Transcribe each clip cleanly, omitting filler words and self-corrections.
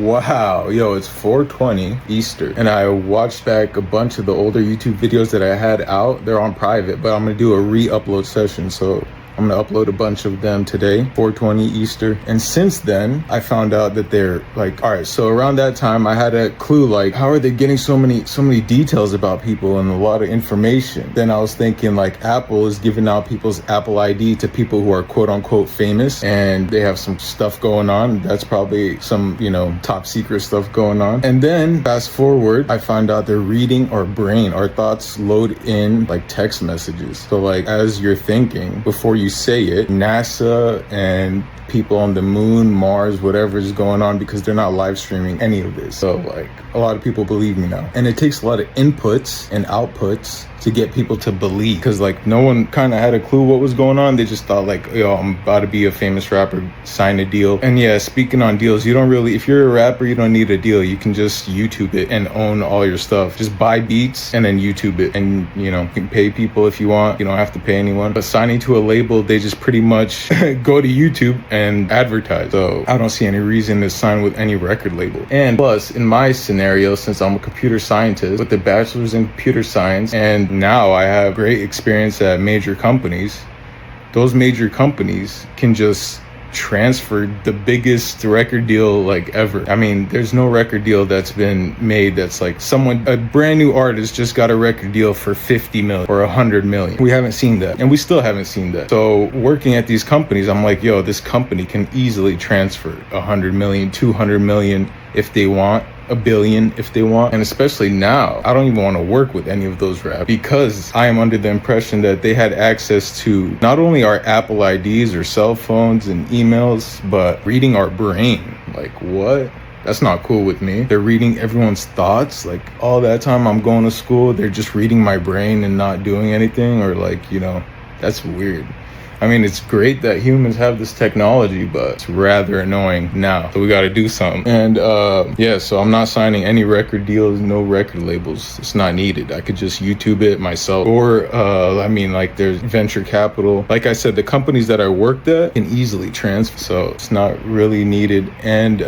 Wow, yo, it's 4:20 Easter, and I watched back a bunch of the older YouTube videos that I had out. They're on private, but I'm gonna do a re-upload session, so I'm gonna upload a bunch of them today, 4:20 Easter. And since then, I found out that they're like, all right, so around that time, I had a clue, like, how are they getting so many details about people and a lot of information? Then I was thinking, like, Apple is giving out people's Apple ID to people who are quote unquote famous, and they have some stuff going on. That's probably some, top secret stuff going on. And then fast forward, I find out they're reading our brain. Our thoughts load in like text messages. So like, as you're thinking, before you say it, NASA and people on the moon, Mars, whatever is going on, because they're not live streaming any of this. So like, a lot of people believe me now. And it takes a lot of inputs and outputs to get people to believe, because like no one kind of had a clue what was going on. They just thought like, yo, I'm about to be a famous rapper, sign a deal. And yeah, speaking on deals, you don't really, if you're a rapper, you don't need a deal. You can just YouTube it and own all your stuff. Just buy beats and then YouTube it, and you can pay people if you want. You don't have to pay anyone. But signing to a label, they just pretty much go to YouTube and advertise. So I don't see any reason to sign with any record label. And plus, in my scenario, since I'm a computer scientist with a bachelor's in computer science, and now I have great experience at major companies, those major companies can just transfer the biggest record deal like ever. I mean, there's no record deal that's been made that's like a brand new artist just got a record deal for 50 million or 100 million. We haven't seen that, and we still haven't seen that. So working at these companies, I'm like, yo, this company can easily transfer 100 million, 200 million if they want, $1 billion if they want. And especially now, I don't even want to work with any of those rappers, because I am under the impression that they had access to not only our Apple IDs or cell phones and emails, but reading our brain. Like, what? That's not cool with me. They're reading everyone's thoughts. Like, all that time I'm going to school, they're just reading my brain and not doing anything, or like, that's weird. I mean, it's great that humans have this technology, but it's rather annoying now. So we got to do something. And so I'm not signing any record deals, no record labels. It's not needed. I could just YouTube it myself. Or, there's venture capital. Like I said, the companies that I worked at can easily transfer. So it's not really needed. And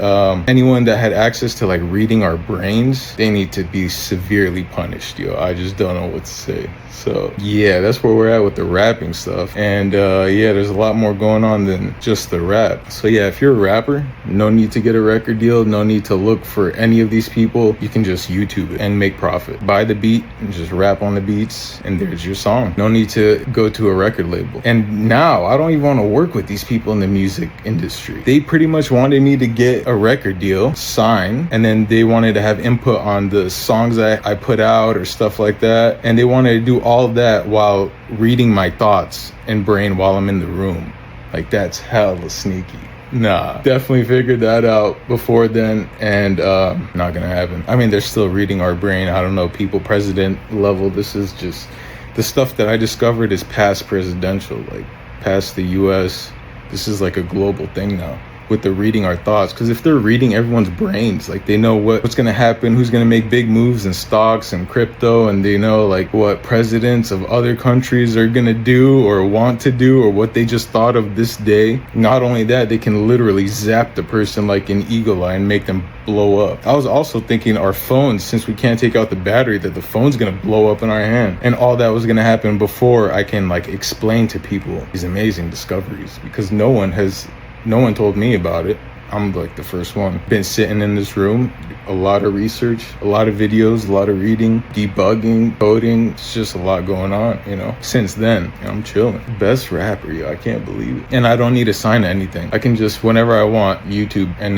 anyone that had access to like reading our brains, they need to be severely punished, yo. I just don't know what to say. So yeah, that's where we're at with the rapping stuff. And there's a lot more going on than just the rap. So yeah, if you're a rapper, no need to get a record deal, no need to look for any of these people. You can just YouTube it and make profit. Buy the beat and just rap on the beats, and there's your song. No need to go to a record label. And now I don't even want to work with these people in the music industry. They pretty much wanted me to get a record deal, sign, and then they wanted to have input on the songs that I put out or stuff like that. And they wanted to do all of that while reading my thoughts and brain while I'm in the room. Like, that's hella sneaky. Nah, definitely figured that out before then, and not gonna happen. I mean, they're still reading our brain. I don't know, people president level. This is just the stuff that I discovered is past presidential, like past the US. This is like a global thing now with the reading our thoughts, because if they're reading everyone's brains, like they know what's going to happen, who's going to make big moves in stocks and crypto, and they know like what presidents of other countries are going to do or want to do, or what they just thought of this day. Not only that, they can literally zap the person like an eagle eye and make them blow up. I was also thinking our phones, since we can't take out the battery, that the phone's going to blow up in our hand, and all that was going to happen before I can like explain to people these amazing discoveries, because no one told me about it. I'm like the first one. Been sitting in this room, a lot of research, a lot of videos, a lot of reading, debugging, coding. It's just a lot going on, Since then, I'm chilling. Best rapper, yo, I can't believe it. And I don't need to sign anything. I can just, whenever I want, YouTube, and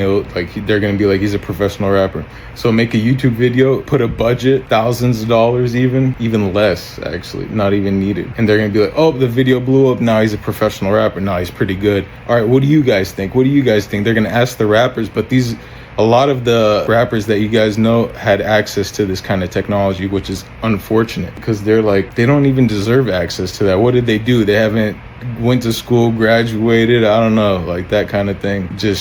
they're gonna be like, he's a professional rapper. So make a YouTube video, put a budget, thousands of dollars even less, actually, not even needed. And they're gonna be like, oh, the video blew up, now he's a professional rapper, now he's pretty good. All right, what do you guys think? They're gonna ask the rappers, but a lot of the rappers that you guys know had access to this kind of technology, which is unfortunate, because they're like, they don't even deserve access to that. What did they do? They haven't went to school, graduated, I don't know, like that kind of thing. They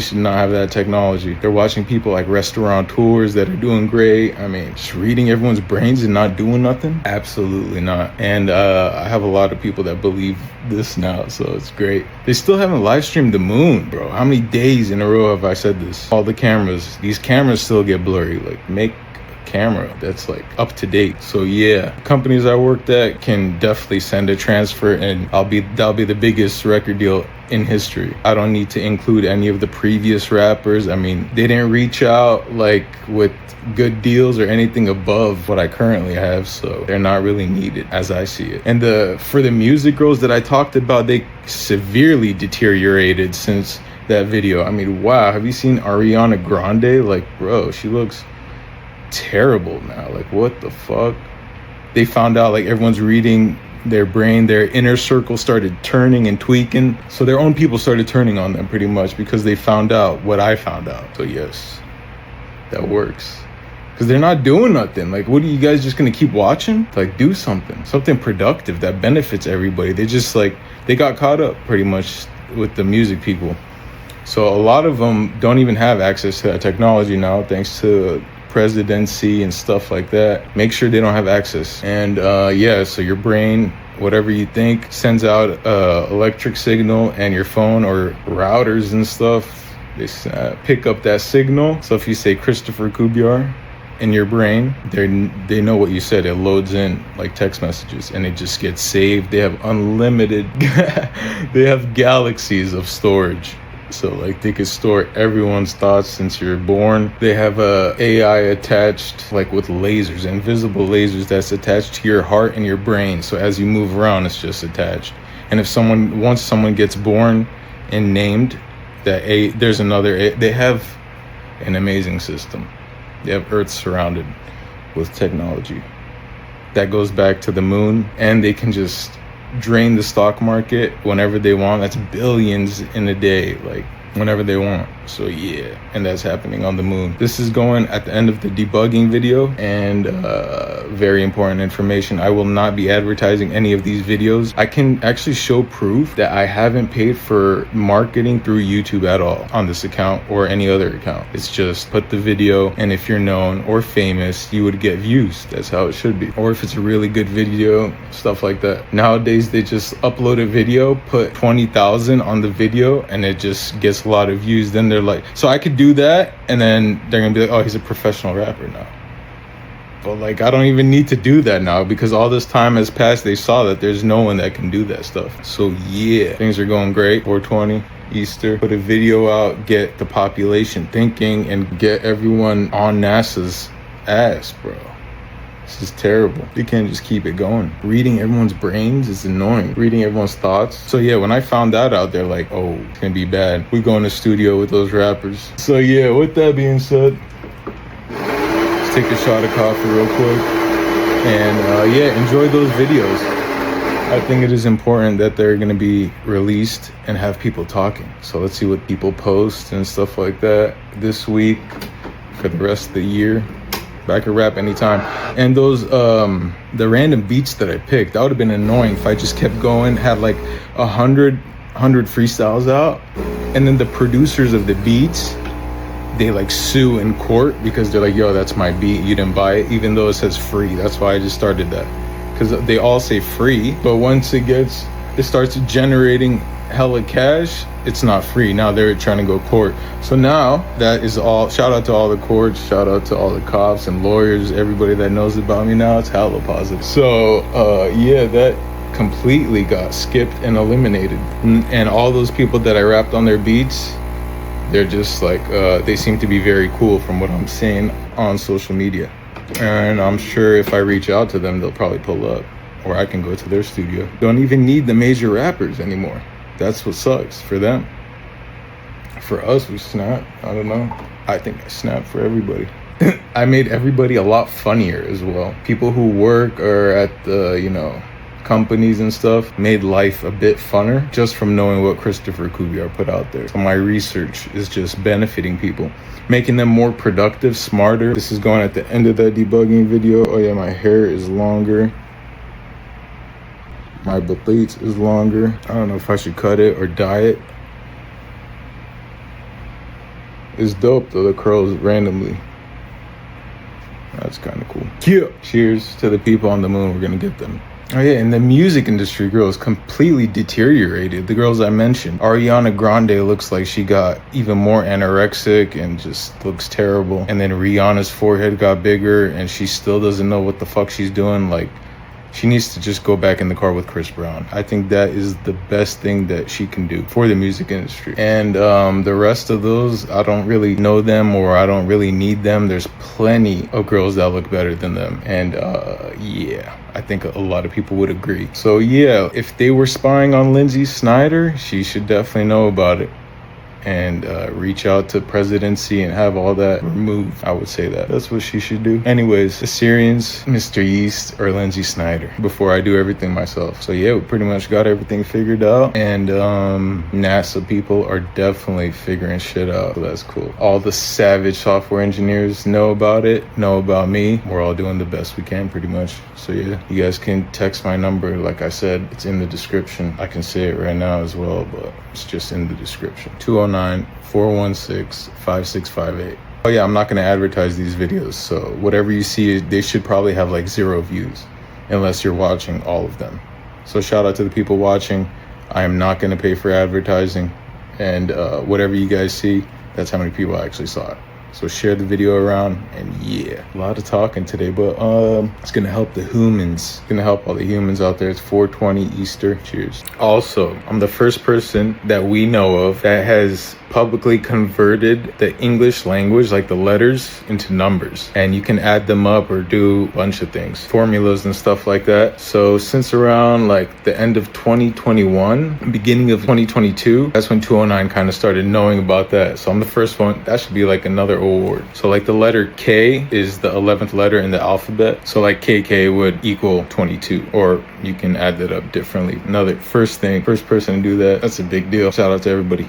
should not have that technology. They're watching people like restaurateurs that are doing great. I mean, just reading everyone's brains and not doing nothing? Absolutely not. And I have a lot of people that believe this now, so it's great. They still haven't live streamed the moon, bro. How many days in a row have I said this? All the cameras, these cameras still get blurry. Like, make camera that's like up to date. So yeah, companies I worked at can definitely send a transfer, and that'll be the biggest record deal in history. I don't need to include any of the previous rappers. I mean, they didn't reach out like with good deals or anything above what I currently have, so they're not really needed as I see it. And for the music girls that I talked about, they severely deteriorated since that video. I mean, wow, have you seen Ariana Grande? Like, bro, she looks terrible now. Like, what the fuck? They found out like everyone's reading their brain, their inner circle started turning and tweaking, so their own people started turning on them pretty much because they found out what I found out. So yes, that works, because they're not doing nothing. Like, what are you guys just gonna keep watching? Like, do something productive that benefits everybody. They got caught up pretty much with the music people, so a lot of them don't even have access to that technology now, thanks to presidency and stuff like that. Make sure they don't have access. And yeah, so your brain, whatever you think, sends out electric signal, and your phone or routers and stuff, they pick up that signal. So if you say Kristoffer Khoubiar in your brain, they know what you said. It loads in like text messages, and it just gets saved. They have unlimited they have galaxies of storage. So like they could store everyone's thoughts since you're born. They have a AI attached like with lasers, invisible lasers that's attached to your heart and your brain. So as you move around, it's just attached. And once someone gets born and named, there's another they have an amazing system. They have Earth surrounded with technology that goes back to the moon, and they can just drain the stock market whenever they want. That's billions in a day, like whenever they want. So yeah, and that's happening on the moon. This is going at the end of the debugging video, and very important information. I will not be advertising any of these videos. I can actually show proof that I haven't paid for marketing through YouTube at all on this account or any other account. It's just put the video, and if you're known or famous, you would get views. That's how it should be. Or if it's a really good video, stuff like that. Nowadays they just upload a video, put 20,000 on the video, and it just gets a lot of views. Then they're like, so I could do that, and then they're gonna be like, oh, he's a professional rapper now. But like, I don't even need to do that now, because all this time has passed. They saw that there's no one that can do that stuff. So yeah, things are going great. 420 Easter, put a video out, get the population thinking, and get everyone on NASA's ass, bro. This is terrible. You can't just keep it going. Reading everyone's brains is annoying. Reading everyone's thoughts. So yeah, when I found that out, they're like, oh, it's gonna be bad. We go in the studio with those rappers. So yeah, with that being said, let's take a shot of coffee real quick. And yeah, enjoy those videos. I think it is important that they're gonna be released and have people talking. So let's see what people post and stuff like that this week for the rest of the year. I could rap anytime. And those the random beats that I picked, that would have been annoying if I just kept going, had like 100 freestyles out, and then the producers of the beats, they like sue in court because they're like, yo, that's my beat, you didn't buy it, even though it says free. That's why I just started that, because they all say free, but once it starts generating hella cash, it's not free. Now they're trying to go court. So now that is all. Shout out to all the courts, shout out to all the cops and lawyers, everybody that knows about me now. It's hella positive. So yeah, that completely got skipped and eliminated. And all those people that I rapped on their beats, they're just like they seem to be very cool from what I'm seeing on social media. And I'm sure if I reach out to them, they'll probably pull up, or I can go to their studio. Don't even need the major rappers anymore. That's what sucks for them. For us, we snap. I don't know. I think I snapped for everybody. I made everybody a lot funnier as well. People who work or at the, companies and stuff, made life a bit funner just from knowing what Kristoffer Khoubiar put out there. So my research is just benefiting people, making them more productive, smarter. This is going at the end of that debugging video. Oh yeah, my hair is longer. My batlete is longer. I don't know if I should cut it or dye it. It's dope though, the curls randomly. That's kind of cool. Yeah. Cheers to the people on the moon. We're gonna get them. Oh yeah, in the music industry, girls completely deteriorated. The girls I mentioned, Ariana Grande looks like she got even more anorexic and just looks terrible. And then Rihanna's forehead got bigger and she still doesn't know what the fuck she's doing. Like, she needs to just go back in the car with Chris Brown. I think that is the best thing that she can do for the music industry. And the rest of those, I don't really know them or I don't really need them. There's plenty of girls that look better than them. And yeah, I think a lot of people would agree. So yeah, if they were spying on Lindsay Snyder, she should definitely know about it and reach out to presidency and have all that removed. I would say that's what she should do. Anyways, Assyrians, Mr. Yeast, or Lindsay Snyder before I do everything myself. So yeah, we pretty much got everything figured out, and NASA people are definitely figuring shit out. So that's cool. All the savage software engineers know about it, know about me. We're all doing the best we can pretty much. So yeah, you guys can text my number. Like I said, it's in the description. I can say it right now as well, but it's just in the description. 209-416-5658. Oh yeah, I'm not going to advertise these videos, so whatever you see, they should probably have like 0 views unless you're watching all of them. So shout out to the people watching. I am not going to pay for advertising, and whatever you guys see, that's how many people actually saw it. So share the video around, and yeah, a lot of talking today, but it's gonna help the humans. It's gonna help all the humans out there. It's 420 Easter. Cheers. Also, I'm the first person that we know of that has publicly converted the English language, like the letters, into numbers, and you can add them up or do a bunch of things, formulas and stuff like that. So since around like the end of 2021, beginning of 2022, that's when 209 kind of started knowing about that. So I'm the first one. That should be like another award. So like the letter K is the 11th letter in the alphabet, so like KK would equal 22, or you can add that up differently. Another first person to do that. That's a big deal. Shout out to everybody.